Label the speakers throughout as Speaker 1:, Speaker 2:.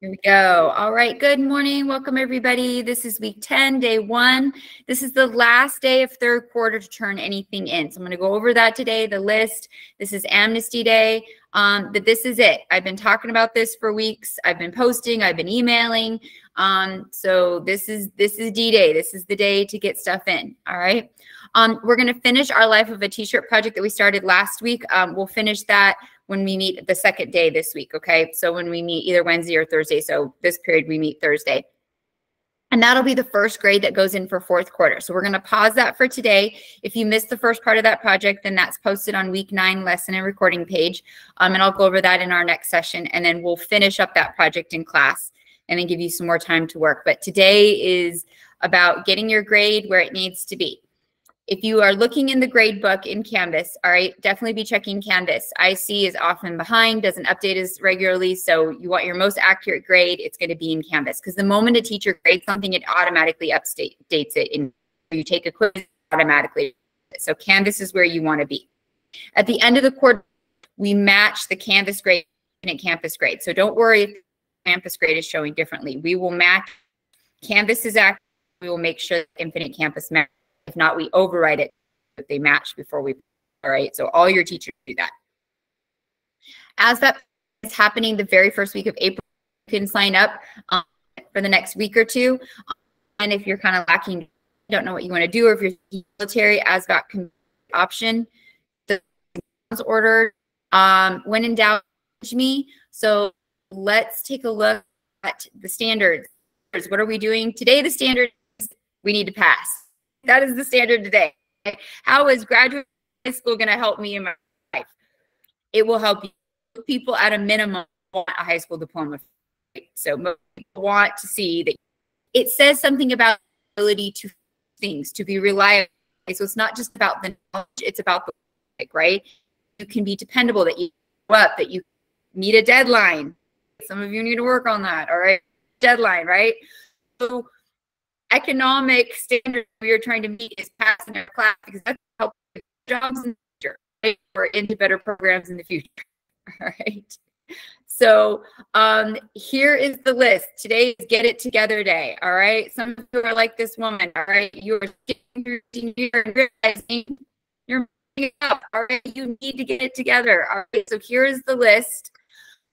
Speaker 1: Here we go. All right. Good morning. Welcome, everybody. This is week 10, day 1. This is the last day of third quarter to turn anything in. So I'm going to go over that today, the list. This is Amnesty Day. But this is it. I've been talking about this for weeks. I've been posting. I've been emailing. So this is D-Day. This is the day to get stuff in. All right. We're going to finish our Life of a T-shirt project that we started last week. We'll finish that when we meet the second day this week, okay? So when we meet either Wednesday or Thursday, so this period we meet Thursday. And that'll be the first grade that goes in for fourth quarter. So we're gonna pause that for today. If you missed the first part of that project, then that's posted on week 9 lesson and recording page. And I'll go over that in our next session, and then we'll finish up that project in class and then give you some more time to work. But today is about getting your grade where it needs to be. If you are looking in the grade book in Canvas, all right, definitely be checking Canvas. IC is often behind, doesn't update as regularly, so you want your most accurate grade, it's going to be in Canvas. Because the moment a teacher grades something, it automatically updates it. And you take a quiz, automatically. So Canvas is where you want to be. At the end of the quarter, we match the Canvas grade and campus grade. So don't worry if the campus grade is showing differently. We will match. Canvas is accurate. We will make sure Infinite Campus matches. If not, we overwrite it if they match before we, all right? So all your teachers do that. As that is happening the very first week of April, you can sign up for the next week or two. And if you're kind of lacking, don't know what you want to do, or if you're military, ASVAB option, the order, when in doubt, me. So let's take a look at the standards. What are we doing today? The standard is we need to pass. That is the standard today. How is graduate high school going to help me in my life? It will help you. People at a minimum want a high school diploma. So most people want to see that it says something about ability to things, to be reliable. So it's not just about the knowledge, it's about the work, right? You can be dependable, that you go up, that you meet a deadline. Some of you need to work on that, all right? Deadline, right? So economic standard we are trying to meet is passing our class, because that's help jobs in the future, right? Or into better programs in the future. All right. So here is the list. Today is Get It Together Day. All right. Some of you are like this woman. All right. You are getting through senior year and realizing you're messing up. All right. You need to get it together. All right. So here is the list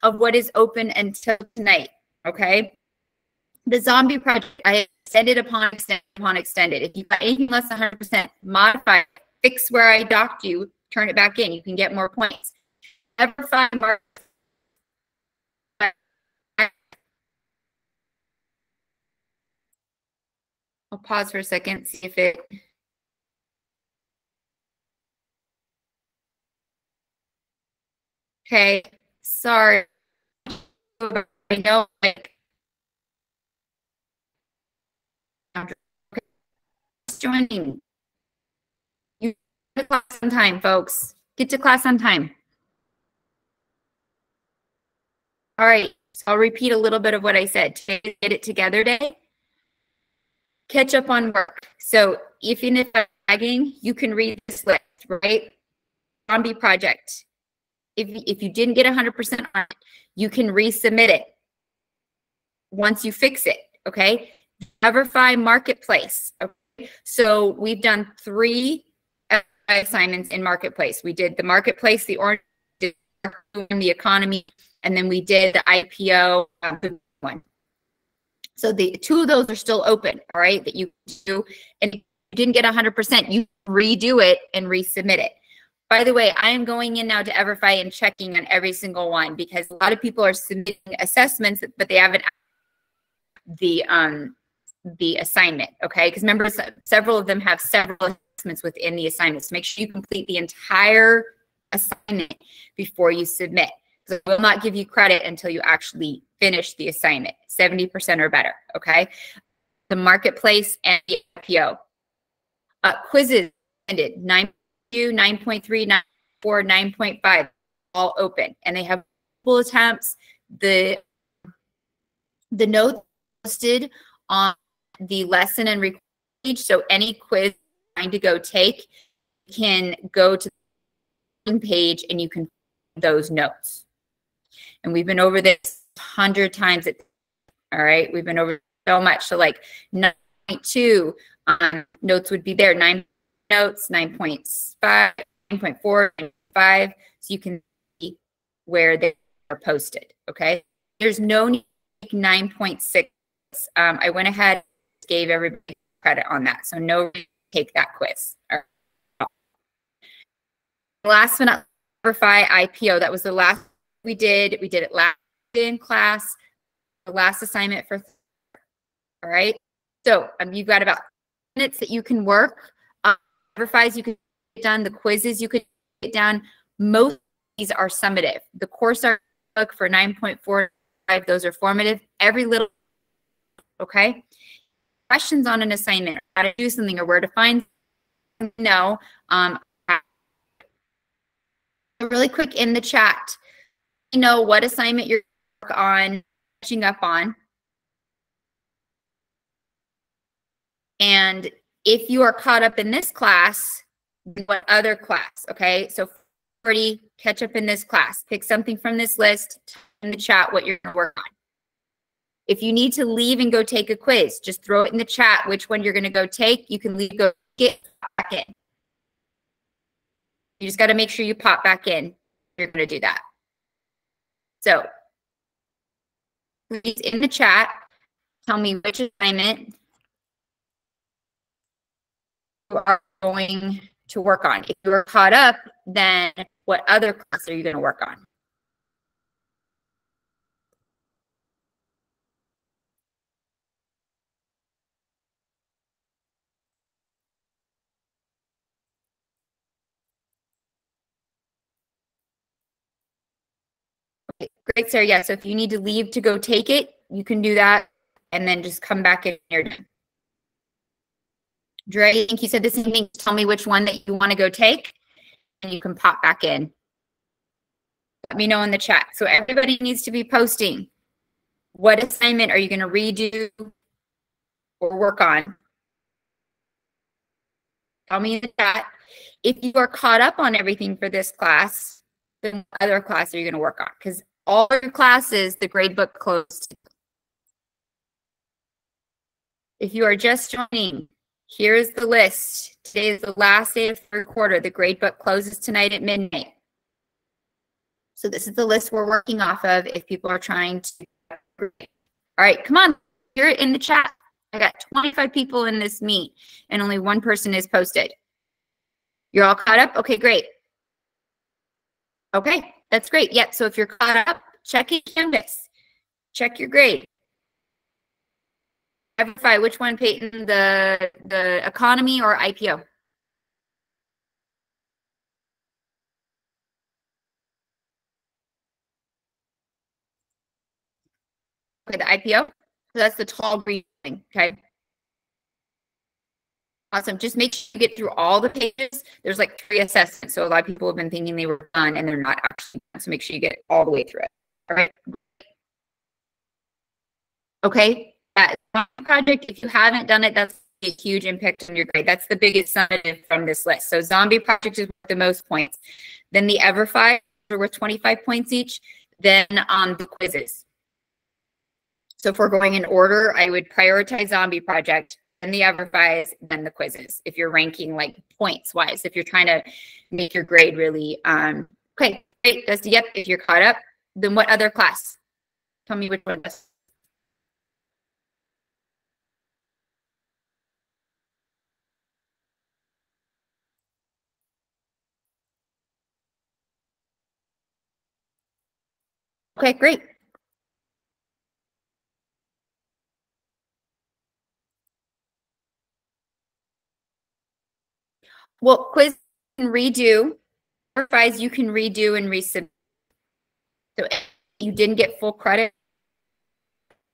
Speaker 1: of what is open until tonight. Okay. The zombie project, I extended upon extended. If you've got anything less than 100%, modify it, fix where I docked you, turn it back in. You can get more points. Ever find marks. I'll pause for a second, see if it. Okay, sorry. I know, like, joining. You get to class on time, folks. Get to class on time. All right, so I'll repeat a little bit of what I said. Today, Get It Together Day. Catch up on work. So even if I'm lagging, you can read this list, right? Zombie project. If you didn't get 100% on it, you can resubmit it once you fix it, okay? Everify Marketplace. Okay? So we've done 3 assignments in Marketplace. We did the Marketplace, the orange, the economy, and then we did the IPO one. So the 2 of those are still open, all right, that you do. And if you didn't get 100%, you redo it and resubmit it. By the way, I am going in now to Everify and checking on every single one, because a lot of people are submitting assessments, but they haven't the assignment, okay? Because remember, several of them have several assessments within the assignments. Make sure you complete the entire assignment before you submit. So it will not give you credit until you actually finish the assignment, 70% or better, okay? The Marketplace and the IPO. Quizzes ended, 9.2, 9.3, 9.4, 9.5, all open. And they have multiple attempts. The notes posted on the lesson and recording page, so any quiz you're trying to go take, you can go to the page and you can find those notes. And we've been over this 100 times at this All right, we've been over so much. So like 9.2 notes would be there. 9 notes, 9.5, 9.4, 9.5. So you can see where they are posted. Okay, there's no need to make 9.6. I went ahead and gave everybody credit on that. So no reason to take that quiz. All right. Last but not verify IPO. That was the last we did. We did it last in class. The last assignment for. All right. So you've got about minutes that you can work. Verifies you can get done. The quizzes you could get done. Most of these are summative. The course art book for 9.45, those are formative. Every little, okay? Questions on an assignment, how to do something or where to find something, no. Really quick in the chat, you know what assignment you're on, catching up on. And if you are caught up in this class, what other class, okay? So 40, catch up in this class. Pick something from this list in the chat what you're going to work on. If you need to leave and go take a quiz, just throw it in the chat which one you're going to go take. You can leave, go get back in. You just got to make sure you pop back in. You're going to do that. So please in the chat, tell me which assignment you are going to work on. If you are caught up, then what other class are you going to work on? Okay, great, Sarah. Yeah, so if you need to leave to go take it, you can do that and then just come back in your done. Dre, I think you said this evening, tell me which one that you want to go take and you can pop back in. Let me know in the chat. So everybody needs to be posting. What assignment are you going to redo or work on? Tell me in the chat. If you are caught up on everything for this class, then what other class are you going to work on? Because all your classes, the gradebook closed. If you are just joining, here's the list. Today is the last day of third quarter. The gradebook closes tonight at midnight. So this is the list we're working off of if people are trying to. All right, come on. Hear it in the chat. I got 25 people in this meet and only one person is posted. You're all caught up? Okay, great. Okay, that's great. Yep, so if you're caught up, check your Canvas. Check your grade. Verify which one, Peyton, the economy or IPO? Okay, the IPO. So that's the tall green thing, okay? Awesome. Just make sure you get through all the pages. There's like 3 assessments. So a lot of people have been thinking they were done and they're not actually done. So make sure you get all the way through it. All right. Okay. That project, if you haven't done it, that's a huge impact on your grade. That's the biggest summative from this list. So zombie project is worth the most points. Then the Everfi are worth 25 points each. Then the quizzes. So if we're going in order, I would prioritize zombie project, then the Everfis, then the quizzes. If you're ranking like points wise, if you're trying to make your grade really, okay, great. That's, yep, if you're caught up, then what other class? Tell me which one was. Okay, great. Well, quiz and redo, Everfis you can redo and resubmit. So if you didn't get full credit,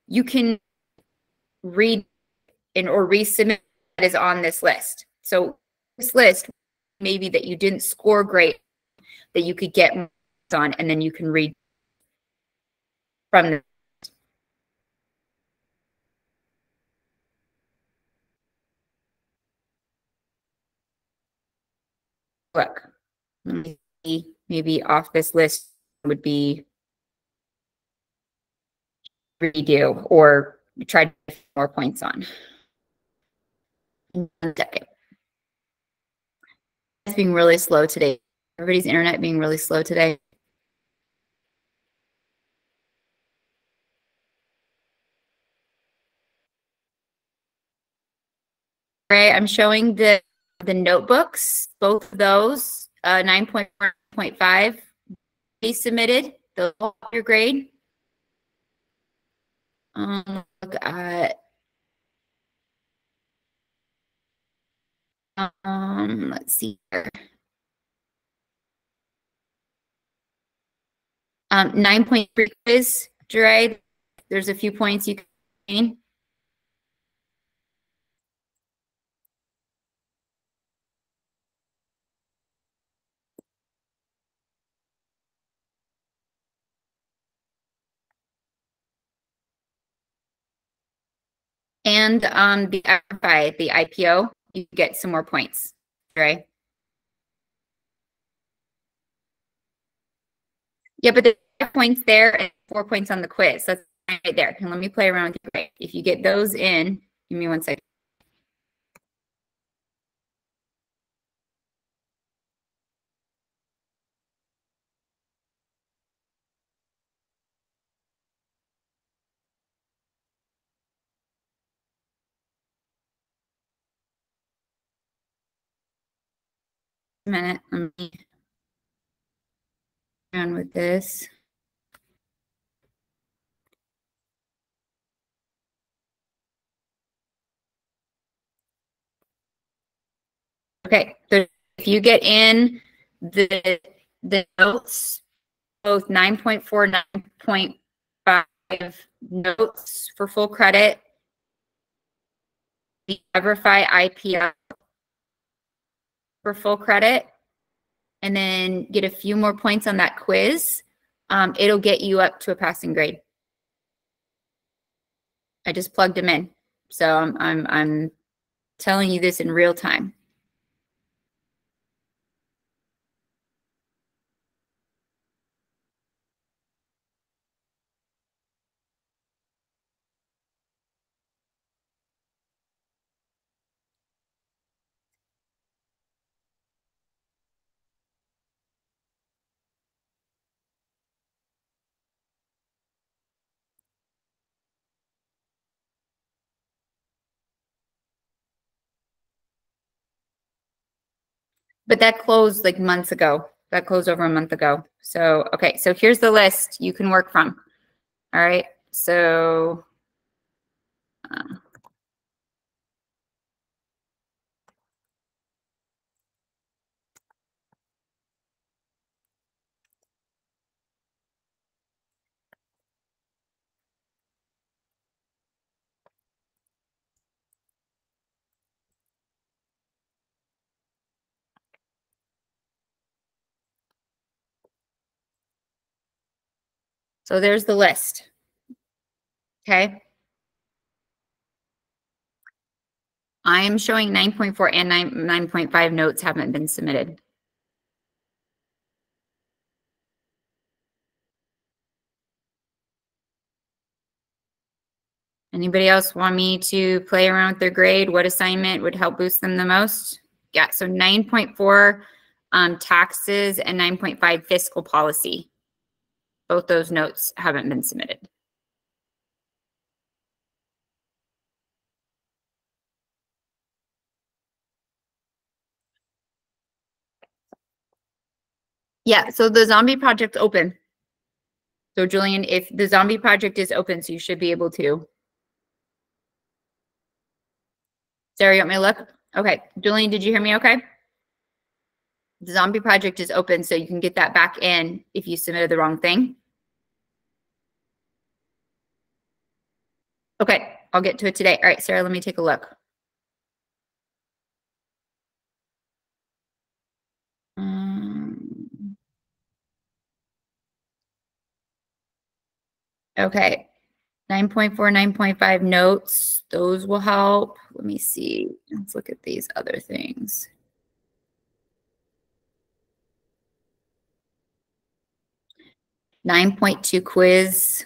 Speaker 1: you can read and or resubmit that is on this list. So this list, maybe that you didn't score great, that you could get on, and then you can read from the book. Maybe off this list would be redo or try to get more points on. In 1 second. It's being really slow today. Everybody's internet being really slow today. Right, I'm showing the notebooks, both of those, 9.4, 9.5, be submitted. They'll help your grade. Look at let's see here. 9.3 quiz, Dre. There's a few points you can gain. And the RFI, the IPO, you get some more points, right? Yeah, but there's 5 points there and 4 points on the quiz. That's right there. And let me play around with your grade. If you get those in, give me 1 second. A minute, let me run with this. Okay, so if you get in the notes, both 9.4, 9.5 notes for full credit, the Everify IPO for full credit, and then get a few more points on that quiz, it'll get you up to a passing grade. I just plugged them in, so I'm telling you this in real time. But that closed like months ago. That closed over a month ago. So, okay, so here's the list you can work from. All right, so there's the list. Okay. I am showing 9.4 and 9.5 notes haven't been submitted. Anybody else want me to play around with their grade? What assignment would help boost them the most? Yeah, so 9.4 taxes and 9.5 fiscal policy. Both those notes haven't been submitted. Yeah, so the zombie project's open. So Julian, if the zombie project is open, so you should be able to. Sarah, you want me to look? Okay, Julian, did you hear me okay? The zombie project is open, so you can get that back in if you submitted the wrong thing. Okay, I'll get to it today. All right, Sarah, let me take a look. Okay, 9.4, 9.5 notes. Those will help. Let me see. Let's look at these other things. .2 quiz.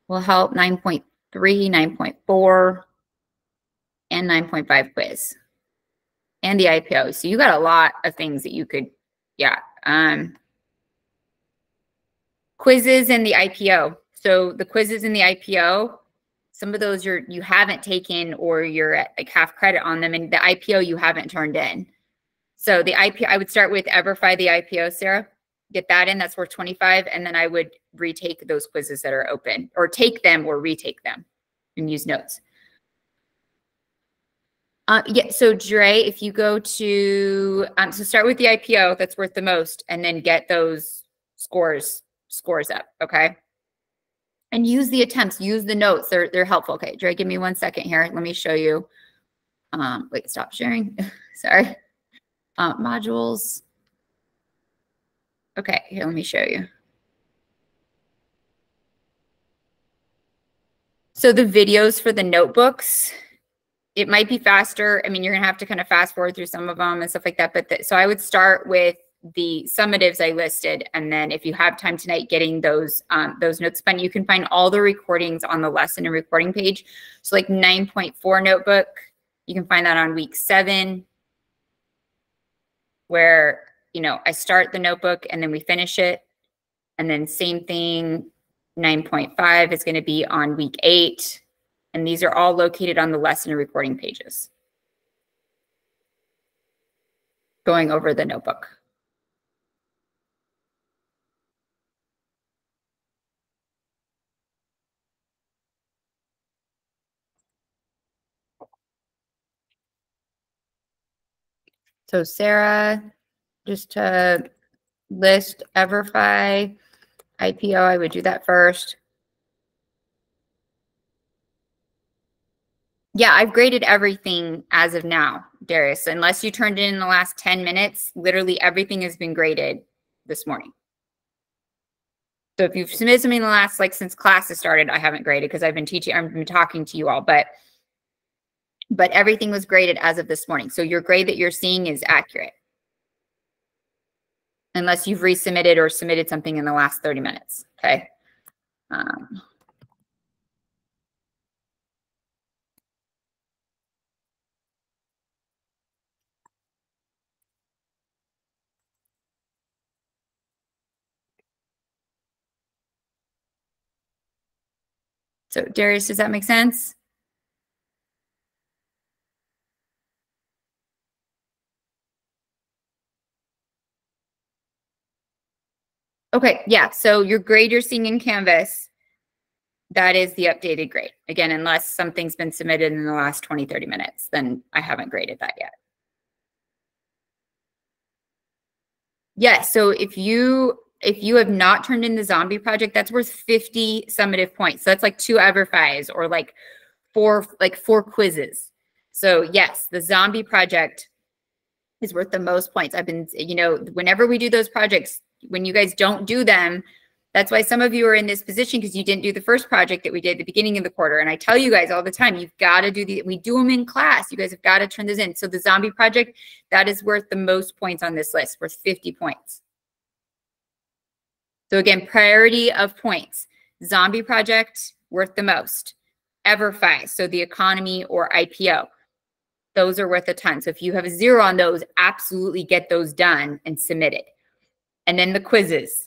Speaker 1: will help. 9.3, 9.4, and 9.5 quiz. And the IPO. So you got a lot of things that you could, yeah. Quizzes and the IPO. So the quizzes in the IPO, some of those you haven't taken or you're at like half credit on them, and the IPO you haven't turned in. So the IPO, I would start with Everfi, the IPO, Sarah. Get that in, that's worth 25. And then I would retake those quizzes that are open, or take them or retake them and use notes. Yeah, so Dre, if you go to, so start with the IPO, that's worth the most, and then get those scores up, okay? And use the attempts, use the notes, they're helpful. Okay, Dre, give me 1 second here. Let me show you. Wait, stop sharing. Sorry. Modules. Okay, here, let me show you. So the videos for the notebooks, it might be faster. I mean, you're going to have to kind of fast forward through some of them and stuff like that. But so I would start with the summatives I listed. And then if you have time tonight, getting those notes fun, you can find all the recordings on the lesson and recording page. So like 9.4 notebook, you can find that on week 7, where, you know, I start the notebook and then we finish it. And then same thing, 9.5 is going to be on week 8. And these are all located on the lesson and recording pages. Going over the notebook. So Sarah, just to list Everfi, IPO, I would do that first. Yeah, I've graded everything as of now, Darius. Unless you turned it in the last 10 minutes, literally everything has been graded this morning. So if you've submitted something in the last, like since classes started, I haven't graded because I've been teaching, I've been talking to you all, but everything was graded as of this morning. So your grade that you're seeing is accurate. Unless you've resubmitted or submitted something in the last 30 minutes, okay? So Darius, does that make sense? Okay, yeah, so your grade you're seeing in Canvas, that is the updated grade. Again, unless something's been submitted in the last 20, 30 minutes, then I haven't graded that yet. Yes, so if you have not turned in the zombie project, that's worth 50 summative points. So that's like 2 Everfis or like 4 quizzes. So yes, the zombie project is worth the most points. I've been, you know, whenever we do those projects, when you guys don't do them, that's why some of you are in this position, because you didn't do the first project that we did at the beginning of the quarter. And I tell you guys all the time, you've got to do we do them in class. You guys have got to turn this in. So the zombie project, that is worth the most points on this list, worth 50 points. So again, priority of points. Zombie project, worth the most. Everfi, so the economy or IPO. Those are worth a ton. So if you have a 0 on those, absolutely get those done and submitted. And then the quizzes,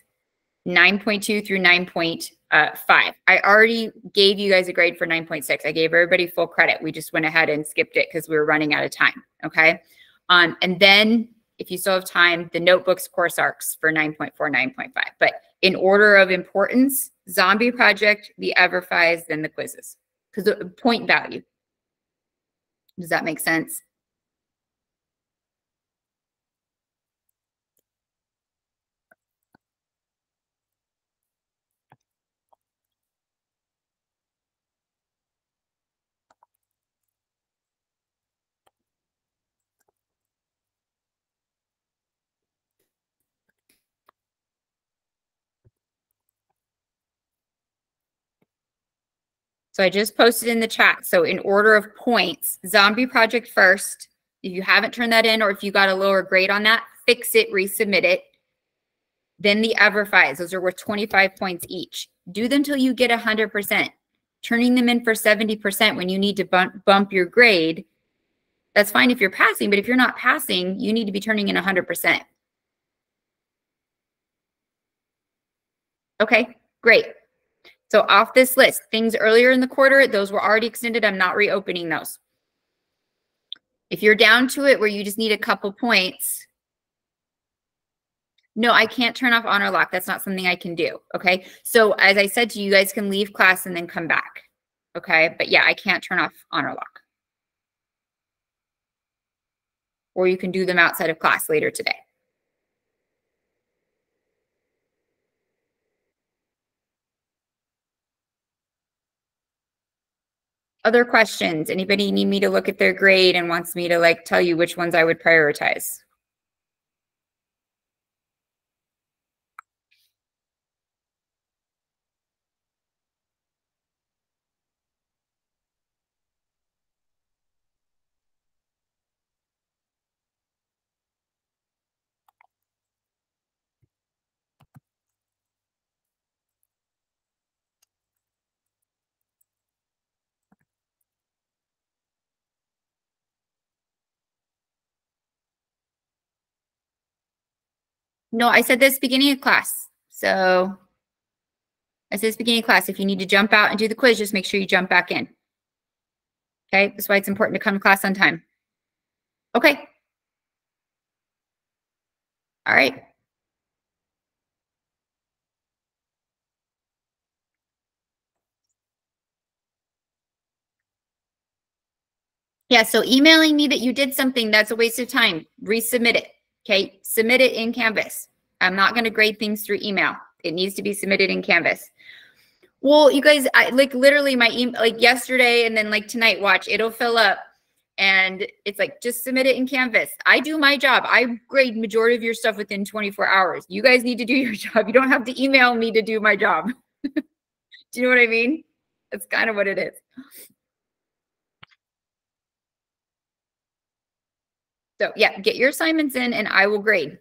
Speaker 1: 9.2 through 9.5. I already gave you guys a grade for 9.6. I gave everybody full credit. We just went ahead and skipped it because we were running out of time, okay? And then if you still have time, the notebooks course arcs for 9.4, 9.5. But in order of importance, zombie project, the Everfis, then the quizzes, because the point value. Does that make sense? So I just posted in the chat. So in order of points, zombie project first. If you haven't turned that in, or if you got a lower grade on that, fix it, resubmit it. Then the Everfis, those are worth 25 points each. Do them till you get 100%. Turning them in for 70% when you need to bump your grade, that's fine if you're passing, but if you're not passing, you need to be turning in 100%. Okay, great. So off this list, things earlier in the quarter, those were already extended. I'm not reopening those. If you're down to it where you just need a couple points, no, I can't turn off honor lock. That's not something I can do. Okay. So as I said to you, you guys can leave class and then come back. Okay. But yeah, I can't turn off honor lock. Or you can do them outside of class later today. Other questions? Anybody need me to look at their grade and wants me to like tell you which ones I would prioritize? No, I said this beginning of class. So I said this beginning of class. If you need to jump out and do the quiz, just make sure you jump back in. Okay. That's why it's important to come to class on time. Okay. All right. Yeah, so emailing me that you did something, that's a waste of time. Resubmit it, okay? Submit it in Canvas. I'm not going to grade things through email. It needs to be submitted in Canvas. Well, you guys, I like literally my email, like yesterday and then like tonight, watch, it'll fill up and it's like, just submit it in Canvas. I do my job. I grade majority of your stuff within 24 hours. You guys need to do your job. You don't have to email me to do my job. Do you know what I mean? That's kind of what it is. So yeah, get your assignments in and I will grade.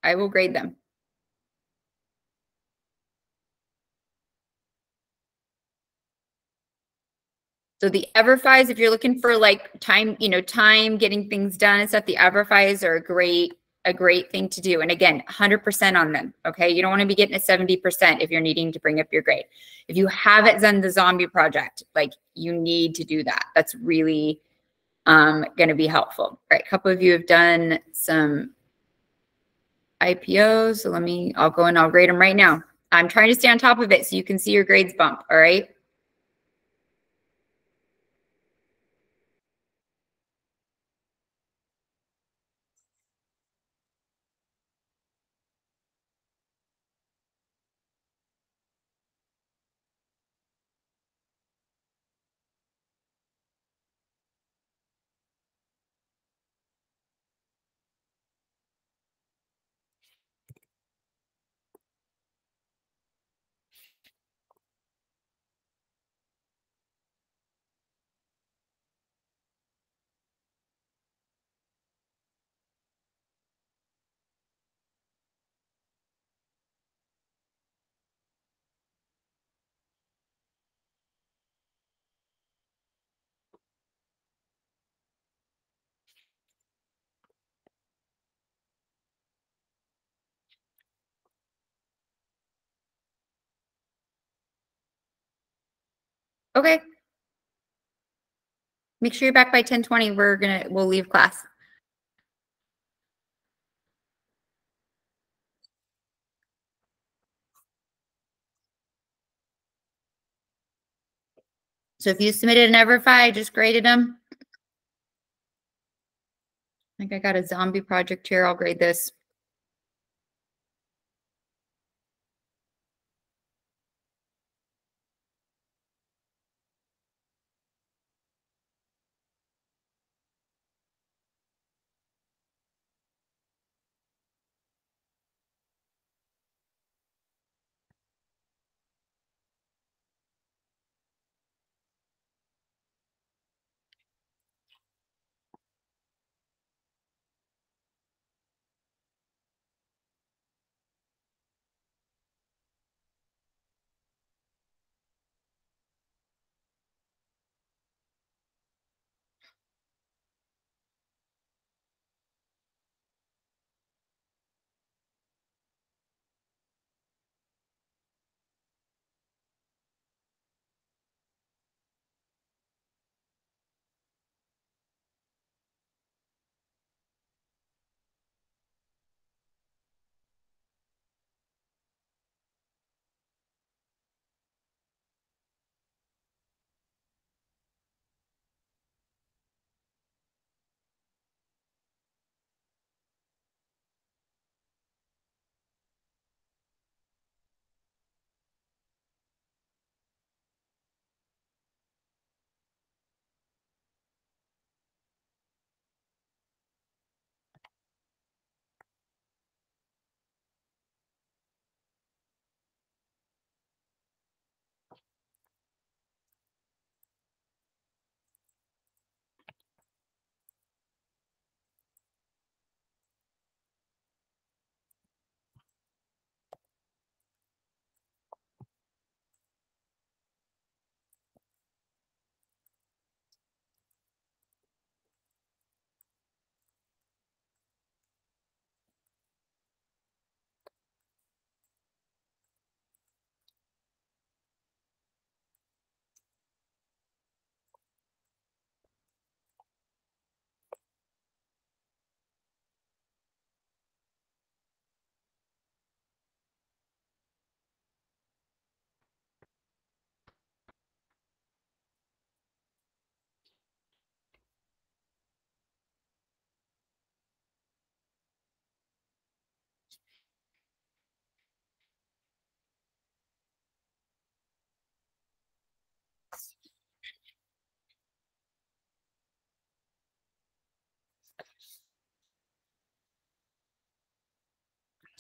Speaker 1: I will grade them. So the EverFis, if you're looking for like time, time getting things done and stuff, the EverFis are a great thing to do. And again, 100% on them. Okay. You don't want to be getting a 70% if you're needing to bring up your grade. If you haven't done the zombie project, like you need to do that. That's really going to be helpful. All right. A couple of you have done some IPOs. So I'll go and I'll grade them right now. I'm trying to stay on top of it so you can see your grades bump. All right. Okay. Make sure you're back by 10:20. We'll leave class. So if you submitted an EverFi, I just graded them. I think I got a zombie project here. I'll grade this.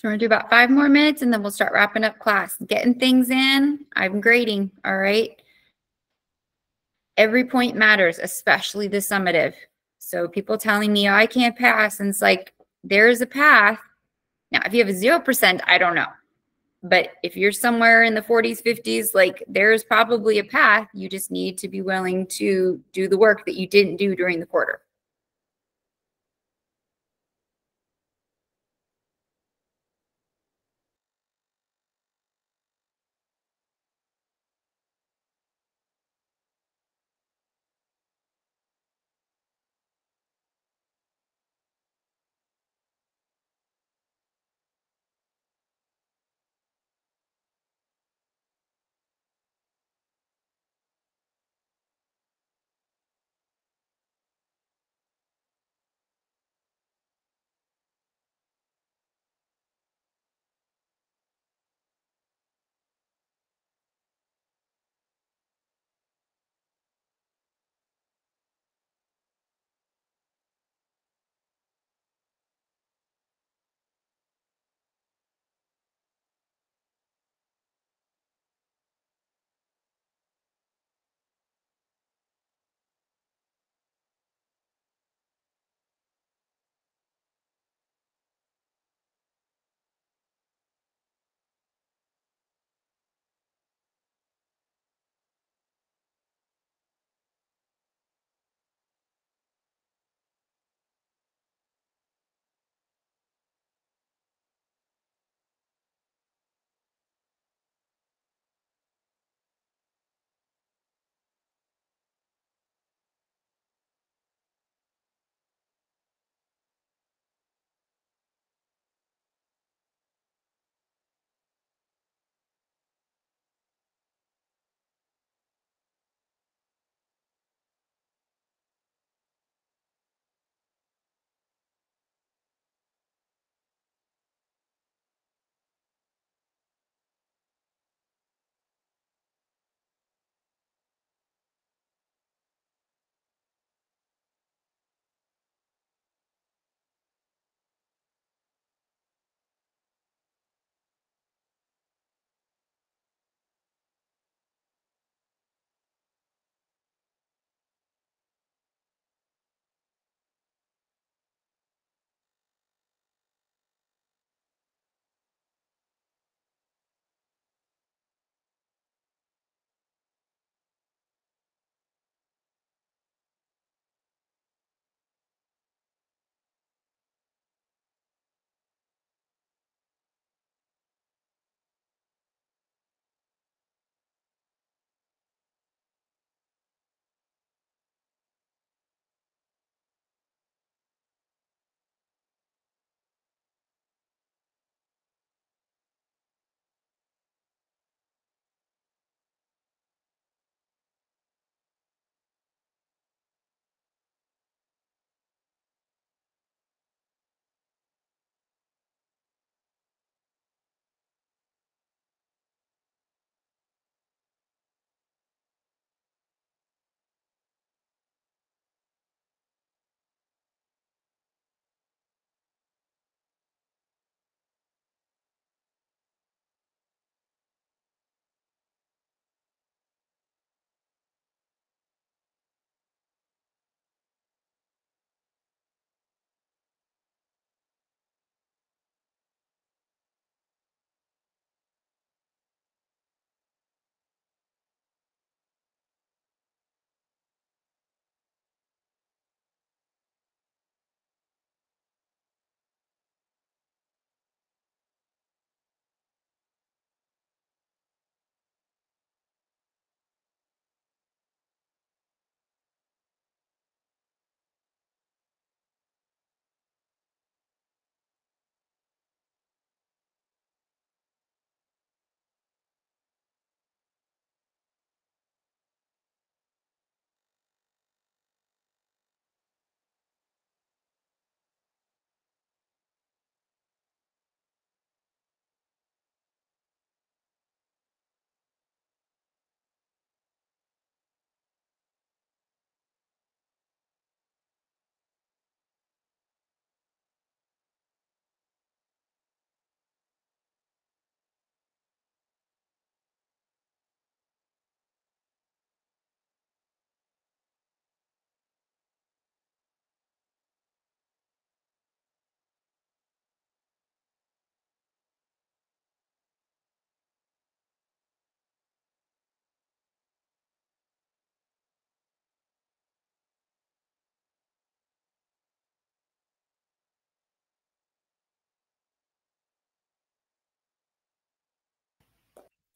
Speaker 1: So we're gonna do about 5 more minutes and then we'll start wrapping up class. Getting things in, I'm grading, all right? Every point matters, especially the summative. So people telling me, oh, I can't pass, and it's like, there's a path. Now, if you have a 0%, I don't know. But if you're somewhere in the 40s, 50s, like there's probably a path. You just need to be willing to do the work that you didn't do during the quarter.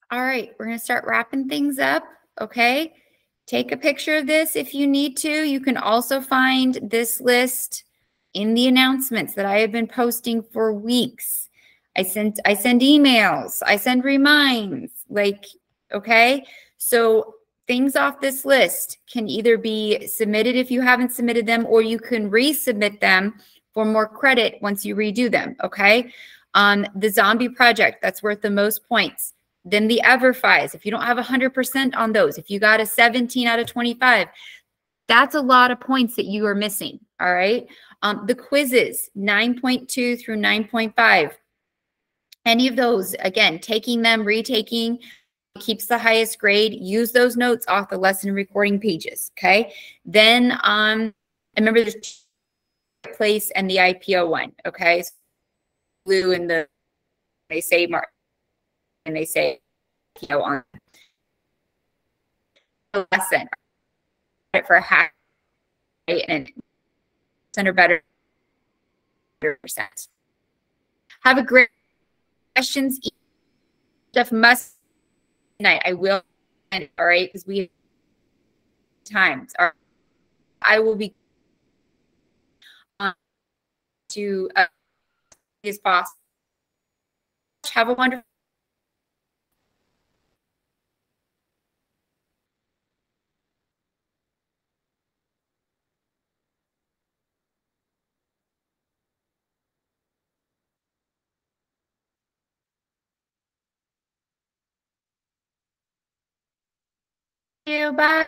Speaker 1: All right, we're going to start wrapping things up. Okay. Take a picture of this if you need to. You can also find this list in the announcements that I have been posting for weeks. I send emails, I send reminds, like, okay. So things off this list can either be submitted if you haven't submitted them, or you can resubmit them for more credit once you redo them. Okay. The zombie project, that's worth the most points. Then the EverFis, if you don't have 100% on those, if you got a 17 out of 25, that's a lot of points that you are missing. All right. The quizzes, 9.2 through 9.5. Any of those, again, taking them, retaking, keeps the highest grade. Use those notes off the lesson recording pages. Okay. Then remember there's place and the IPO one. Okay. So blue in the, they say mark and they say IPO on the lesson for a hack, right? And or better percent. Have a great questions. Stuff must tonight. I will. All right, because we have times. I will be to as possible. Have a wonderful. Bye.